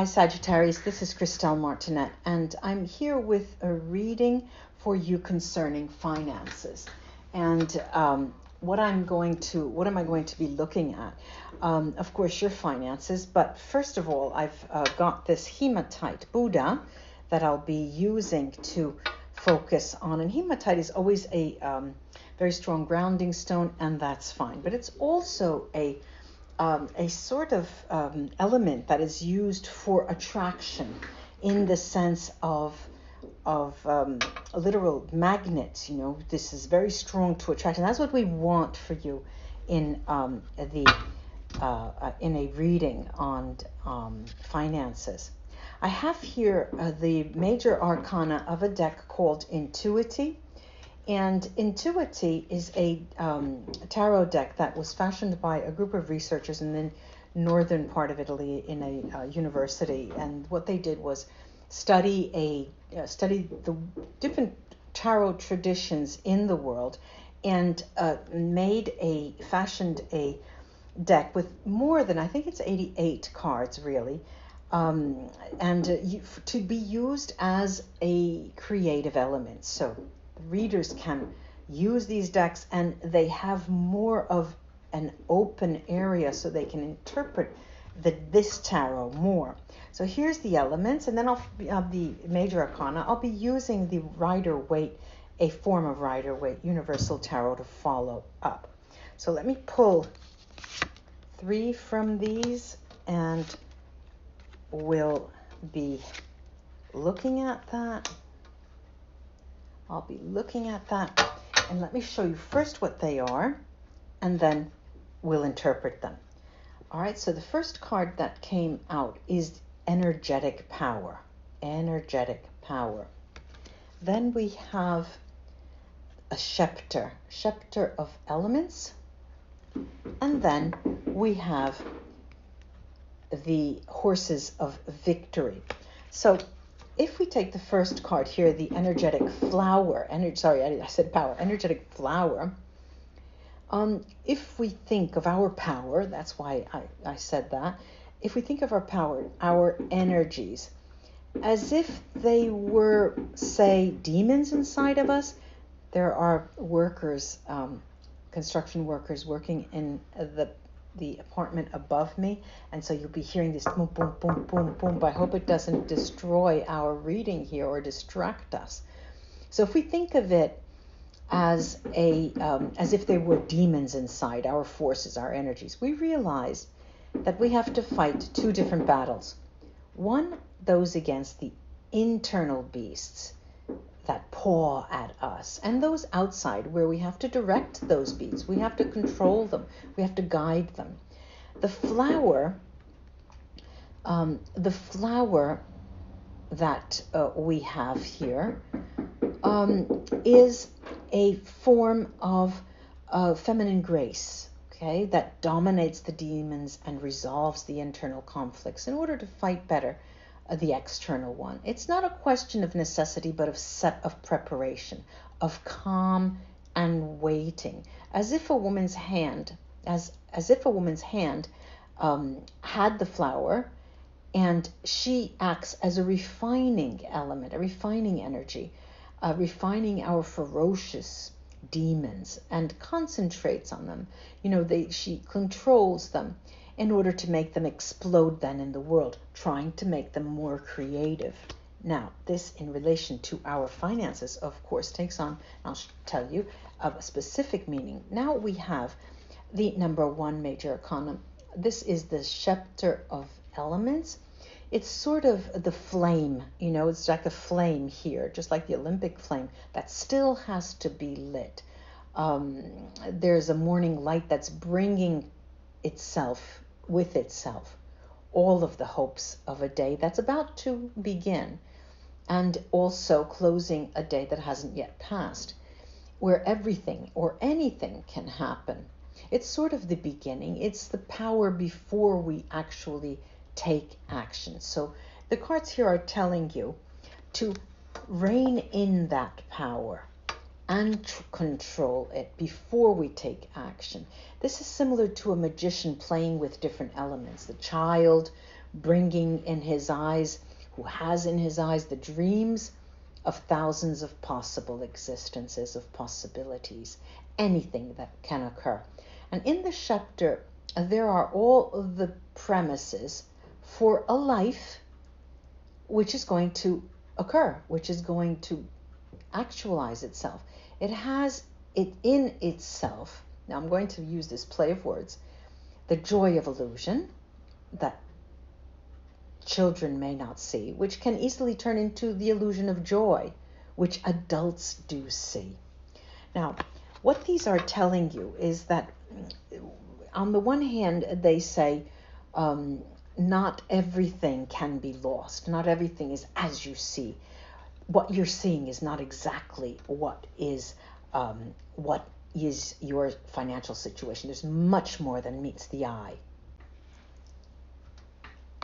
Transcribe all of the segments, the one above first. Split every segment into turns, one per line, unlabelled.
Hi Sagittarius, this is Christelle Martinette, and I'm here with a reading for you concerning finances. And what am I going to be looking at? Of course, your finances, but first of all, I've got this hematite Buddha that I'll be using to focus on. And hematite is always a very strong grounding stone, and that's fine. But it's also a sort of element that is used for attraction in the sense of literal magnets. You know, this is very strong to attract, and that's what we want for you in in a reading on finances. I have here the major arcana of a deck called Intuiti. And Intuiti is a tarot deck that was fashioned by a group of researchers in the northern part of Italy in a university. And what they did was study the different tarot traditions in the world, and fashioned a deck with more than, I think it's 88 cards really, to be used as a creative element. So readers can use these decks, and they have more of an open area so they can interpret this tarot more. So here's the elements, and then the major arcana. I'll be using the Rider-Waite, a form of Rider-Waite Universal Tarot, to follow up. So let me pull 3 from these, and we'll be looking at that. I'll be looking at that, and let me show you first what they are, and then we'll interpret them. All right, so the first card that came out is energetic power. Energetic power. Then we have a scepter of elements, and then we have the horses of victory. So if we take the first card here, the energetic flower, energetic flower. If we think of our power, that's why I said that. If we think of our power, our energies, as if they were, say, demons inside of us, there are workers, construction workers working in the apartment above me, and so you'll be hearing this boom, boom, boom, boom, boom. But I hope it doesn't destroy our reading here or distract us. So if we think of it as if they were demons inside, our forces, our energies, we realize that we have to fight 2 different battles. One, those against the internal beasts that paw at us, and those outside, where we have to direct those beasts, we have to control them, we have to guide them. The flower that we have here is a form of feminine grace, okay, that dominates the demons and resolves the internal conflicts in order to fight better the external one. It's not a question of necessity, but of preparation, of calm and waiting, as if a woman's hand, had the flower, and she acts as a refining element, a refining energy, refining our ferocious demons, and concentrates on them. You know, she controls them in order to make them explode then in the world, trying to make them more creative. Now, this in relation to our finances, of course, takes on, I'll tell you, a specific meaning. Now we have the number 1 major arcana. This is the scepter of elements. It's sort of the flame, you know, it's like a flame here, just like the Olympic flame that still has to be lit. There's a morning light that's bringing with itself all of the hopes of a day that's about to begin, and also closing a day that hasn't yet passed, where everything or anything can happen. It's sort of the beginning. It's the power before we actually take action. So the cards here are telling you to rein in that power and control it before we take action. This is similar to a magician playing with different elements. The child bringing in his eyes, who has in his eyes the dreams of thousands of possible existences, of possibilities, anything that can occur. And in the scepter, there are all of the premises for a life which is going to occur, which is going to actualize itself. It has it in itself. Now I'm going to use this play of words. The joy of illusion that children may not see, which can easily turn into the illusion of joy, which adults do see. Now, what these are telling you is that on the one hand, they say, not everything can be lost. Not everything is as you see. What you're seeing is not exactly what is your financial situation. There's much more than meets the eye.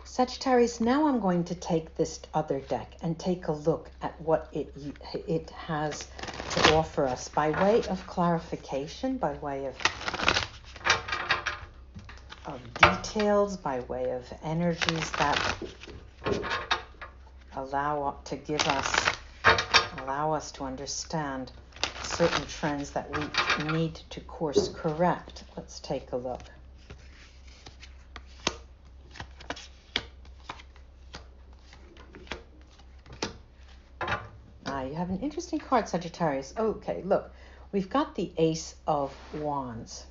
Sagittarius, now I'm going to take this other deck and take a look at what it has to offer us by way of clarification, by way of details, by way of energies that allow us to understand certain trends that we need to course correct. Let's take a look. You have an interesting card, Sagittarius. Okay, look, we've got the Ace of Wands.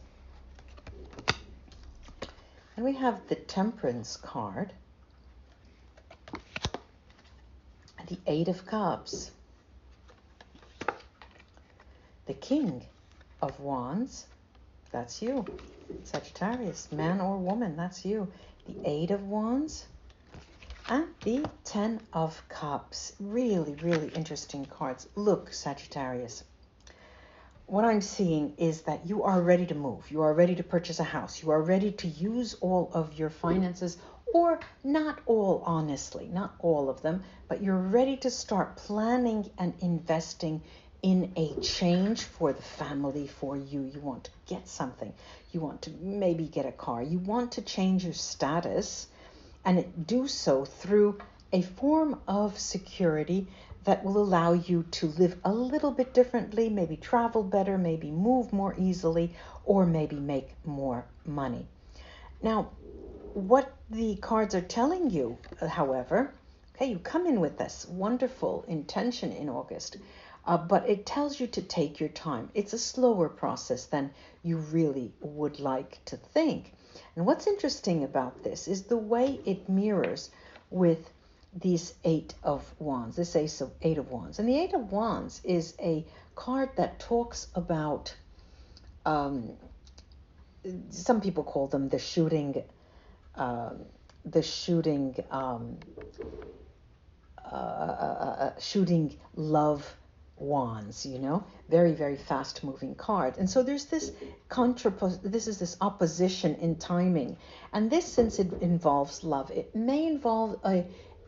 And we have the Temperance card, the Eight of Cups, the King of Wands, that's you, Sagittarius, man or woman, that's you, the Eight of Wands, and the Ten of Cups. Really, really interesting cards. Look, Sagittarius, what I'm seeing is that you are ready to move. You are ready to purchase a house. You are ready to use all of your finances, or not all, honestly, not all of them, but you're ready to start planning and investing in a change for the family, for you. You want to get something. You want to maybe get a car. You want to change your status and do so through a form of security that will allow you to live a little bit differently, maybe travel better, maybe move more easily, or maybe make more money. Now, what the cards are telling you, however, okay, you come in with this wonderful intention in August, but it tells you to take your time. It's a slower process than you really would like to think. And what's interesting about this is the way it mirrors with these Eight of Wands, this Eight of Wands. And the Eight of Wands is a card that talks about, some people call them the shooting love wands, you know, very, very fast moving card. And so there's this this opposition in timing. And this, since it involves love, it may involve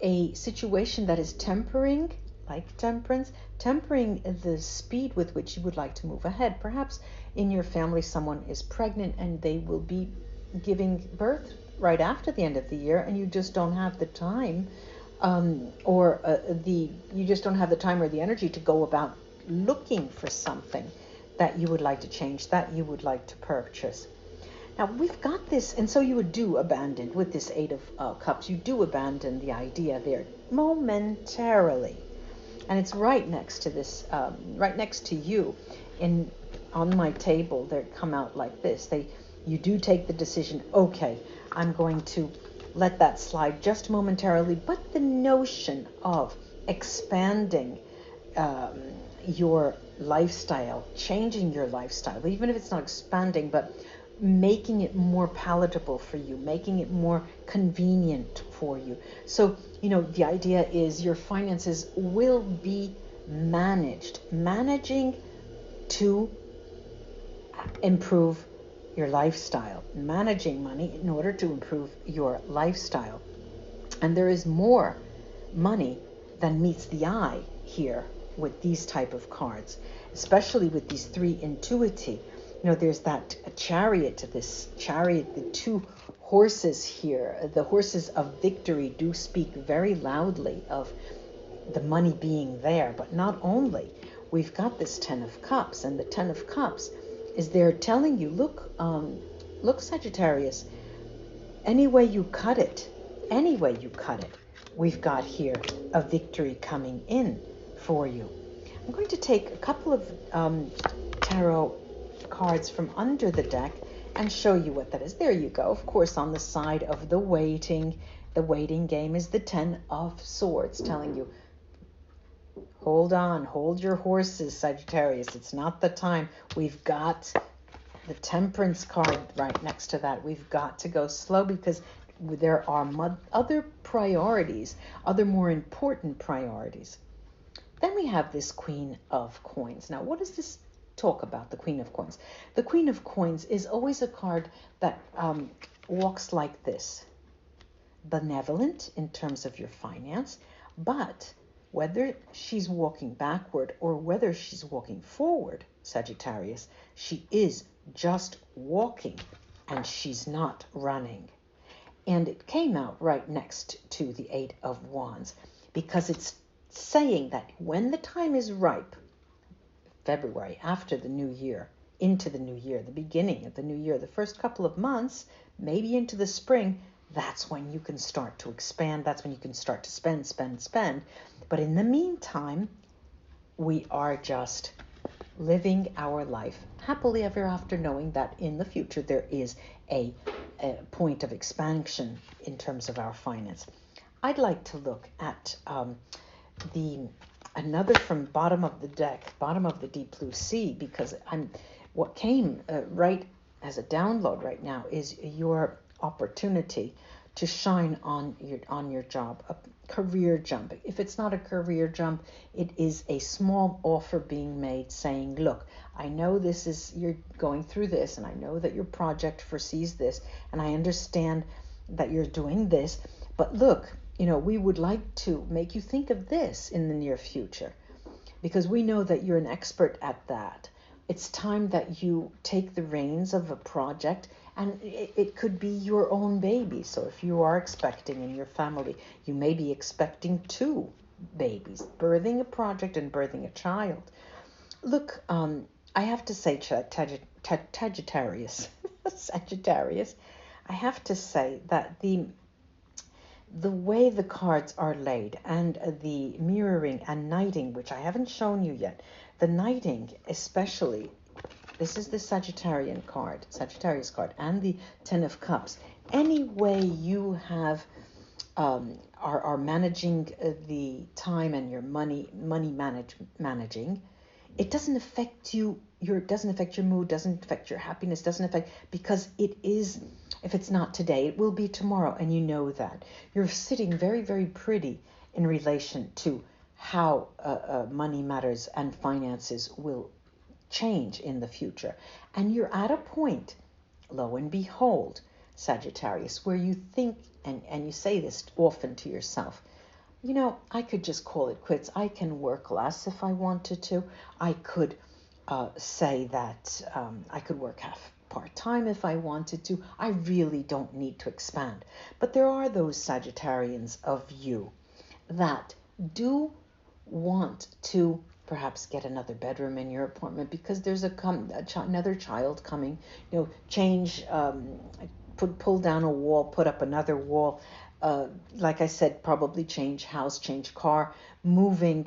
a situation that is tempering, like temperance, tempering the speed with which you would like to move ahead. Perhaps in your family someone is pregnant and they will be giving birth right after the end of the year, and you just don't have the time you just don't have the time or the energy to go about looking for something that you would like to change, that you would like to purchase. Now, we've got this, and so you would do abandon, with this Eight of Cups, you do abandon the idea there momentarily. And it's right next to this, right next to you, on my table, they come out like this. You do take the decision, okay, I'm going to let that slide just momentarily, but the notion of expanding your lifestyle, changing your lifestyle, even if it's not expanding, but making it more palatable for you, making it more convenient for you. So, you know, the idea is your finances will be managing to improve your lifestyle, managing money in order to improve your lifestyle. And there is more money than meets the eye here with these type of cards, especially with these three Intuiti. You know, there's that chariot, the two horses here, the horses of victory, do speak very loudly of the money being there. But not only, we've got this Ten of Cups, and the Ten of Cups is there telling you, look, Sagittarius, any way you cut it, we've got here a victory coming in for you. I'm going to take a couple of tarot cards from under the deck and show you what that is. There you go. Of course, on the side of the waiting game is the Ten of Swords, telling you, hold on, hold your horses, Sagittarius. It's not the time. We've got the Temperance card right next to that. We've got to go slow because there are other priorities, other more important priorities. Then we have this Queen of Coins. Now, what does this talk about, the Queen of Coins? The Queen of Coins is always a card that walks like this. Benevolent in terms of your finance, but whether she's walking backward or whether she's walking forward, Sagittarius, she is just walking and she's not running. And it came out right next to the Eight of Wands because it's saying that when the time is ripe, February, after the new year, into the new year, the beginning of the new year, the first couple of months, maybe into the spring, that's when you can start to expand. That's when you can start to spend. But in the meantime, we are just living our life happily ever after, knowing that in the future there is a point of expansion in terms of our finance. I'd like to look at another from bottom of the deck, bottom of the deep blue sea, because what came right as a download right now is your opportunity to shine on your job, a career jump. If it's not a career jump, it is a small offer being made saying, look, I know you're going through this, and I know that your project foresees this, and I understand that you're doing this, but look, we would like to make you think of this in the near future, because we know that you're an expert at that. It's time that you take the reins of a project, and it could be your own baby. So if you are expecting in your family, you may be expecting 2 babies, birthing a project and birthing a child. Look, I have to say, Sagittarius, Sagittarius, I have to say that the way the cards are laid and the mirroring and knighting, which I haven't shown you yet, the knighting especially, this is the Sagittarius card, and the Ten of Cups. Any way you have are managing the time and your money managing, it doesn't affect you. It doesn't affect your mood, doesn't affect your happiness, doesn't affect, because it is, if it's not today, it will be tomorrow, and you know that. You're sitting very, very pretty in relation to how money matters and finances will change in the future. And you're at a point, lo and behold, Sagittarius, where you think, and you say this often to yourself, I could just call it quits. I can work less if I wanted to. I could say that I could work half part-time if I wanted to. I really don't need to expand. But there are those Sagittarians of you that do want to perhaps get another bedroom in your apartment because there's another child coming, change, pull down a wall, put up another wall. Like I said, probably change house, change car, moving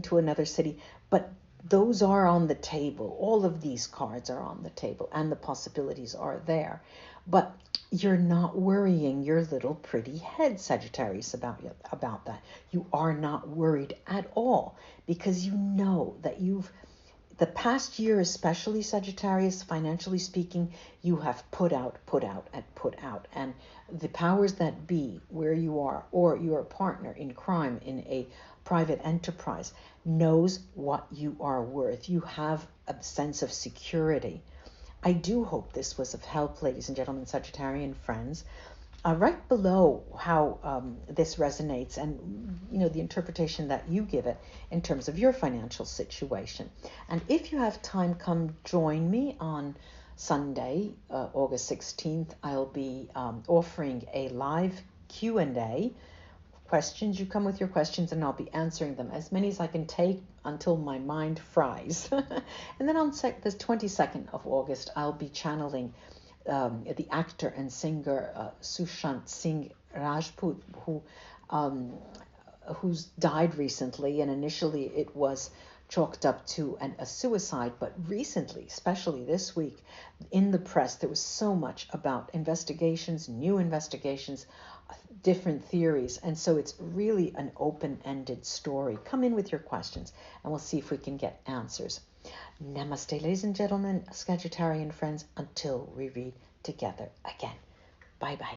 to another city. But those are on the table. All of these cards are on the table, and the possibilities are there. But you're not worrying your little pretty head, Sagittarius, about that. You are not worried at all, because you know that the past year, especially Sagittarius, financially speaking, you have put out. And the powers that be, where you are, or your partner in crime in a private enterprise, knows what you are worth. You have a sense of security. I do hope this was of help, ladies and gentlemen, Sagittarian friends. Right below how this resonates and, the interpretation that you give it in terms of your financial situation. And if you have time, come join me on Sunday, August 16th, I'll be offering a live Q&A. Questions, you come with your questions and I'll be answering them, as many as I can take until my mind fries. And then on the 22nd of August, I'll be channeling the actor and singer Sushant Singh Rajput, who's died recently, and initially it was chalked up to a suicide, but recently, especially this week, in the press, there was so much about investigations, new investigations, different theories, and so it's really an open-ended story. Come in with your questions, and we'll see if we can get answers. Namaste, ladies and gentlemen, Sagittarian friends, until we read together again. Bye-bye.